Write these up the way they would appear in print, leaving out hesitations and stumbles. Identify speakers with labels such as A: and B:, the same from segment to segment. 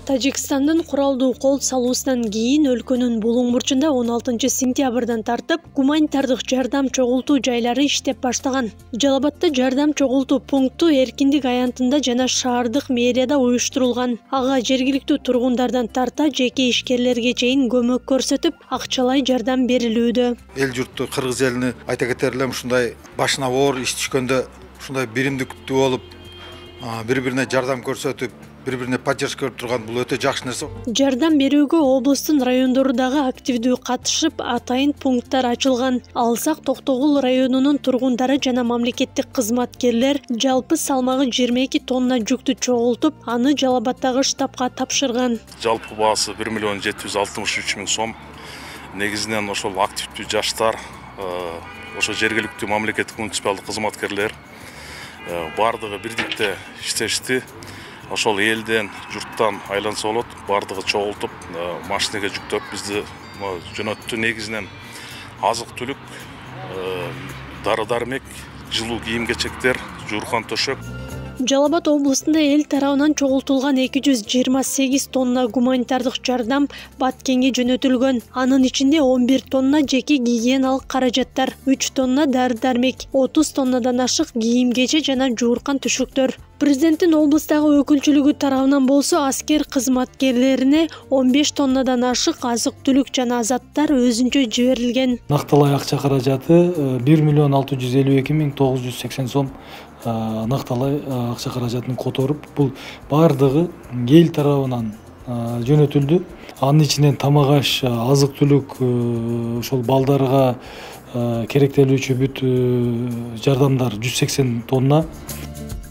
A: Тажикстандын куралдуу кол салуусунан кийин өлкөнүн булуң бурчунда 16 сентябрдан тартып гуманитардык жардам чогултуу жайлары иштеп баштаган. Жалал-Абадта жардам чогултуу пункту Эркиндик аянтында жана шаардык мэрияда уюштурулган. Ага жергиликтүү тургундардан тарта жеке ишкерлерге чейин көмөк көрсөтүп, акчалай жардам берилүүдө.
B: Эл журтту, кыргыз элини айта кетер элем, ушундай башына оор иш түшкөндө ушундай биримдиктүү болуп, бири-бирине жардам көрсөтүп, бири-бирине поддержка берип турган бул өтө жакшы нерсе.
A: Жардам берүүгө облустун райондору дагы активдүү катышып, атайын пункттар ачылган. Алсак Токтогул районунун тургундары жана мамлекеттик кызматкерлер жалпы салмагы 22 тонна жүктү чогултуп, аны Жалал-Абадтагы штабка тапшырган.
C: Жалпы баасы 1 763 000 сом. Негизинен ошол активдүү жаштар, ошо жергиликтүү мамлекеттик муниципалдык кызматкерлер бардыгы бирдикте иштешти. Ошол элден, журттан айланса болот, бардыгы чогултуп, машинеге жүктөп бизди жөнөттү. Негизинен азык-түлүк, дары-дармек, жылуу кийим-кечектер, жууркан төшөк.
A: Жалал-Абад облустунда эл тарабынан чогултулган 228 тонна гуманитардык жардам Баткенге жөнөтүлгөн. Анын ичинде 11 тонна жеке гигиеналык каражаттар, 3 тонна дары-дармек, 30 тоннадан ашык кийим-кече жана жууркан төшөктөр. Президенттин облустагы өкүлчүлүгү тарабынан болсо аскер кызматкерлерине 15 тоннадан ашык азык-түлүк жана заттар өзүнчө жиберилген.
D: Накталай акча каражаты 1 652 980 сом накталай акча каражатын которуп, бул бардыгы эл тарабынан жөнөтүлдү. Анын ичинен тамак-аш, азык-түлүк, ошол балдарга керектелүүчү бүт жардамдар 180 тонна.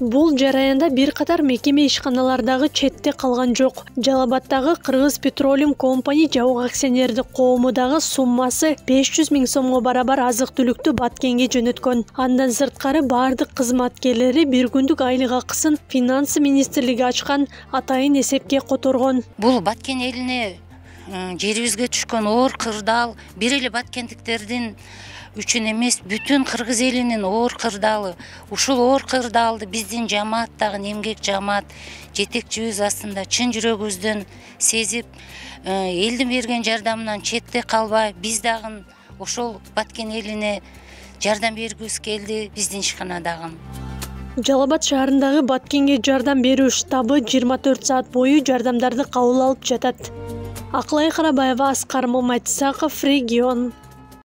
A: Бул жараянда бир катар мекеме ишканалардагы четте калган жок. Жалал-Абадтагы Кыргыз Petroleum Company жабык акционердик коому дагы суммасы 500 000 сомго барабар азык-түлүктү Баткенге жөнөткөн. Андан сырткары бардык кызматкерлери бир күндүк айлык акысын финансы министрлиги ачкан атайын эсепке которгон.
E: Бул Баткен элине жерибизге түшкөн оор кырдаал бир эле баткендиктердин үчүн эмес, бүтүн кыргыз элинин оор кырдаалы. Ушул оор кырдаалды биздин жамааттагы эмгек жамаат жетекчибиз астында чын жүрөгүбүздөн сезип, элдин берген жардамынан четте калбай, биз дагы ошол Баткен элине жардам бергибиз келди, биздин ишканадагы.
A: Жалал-Абад шаарындагы Баткенге жардам берүү штабы 24 саат бою жардамдарды кабыл алып жатат. Аклай Карабаева, Аскар Момайтсаков, Регион.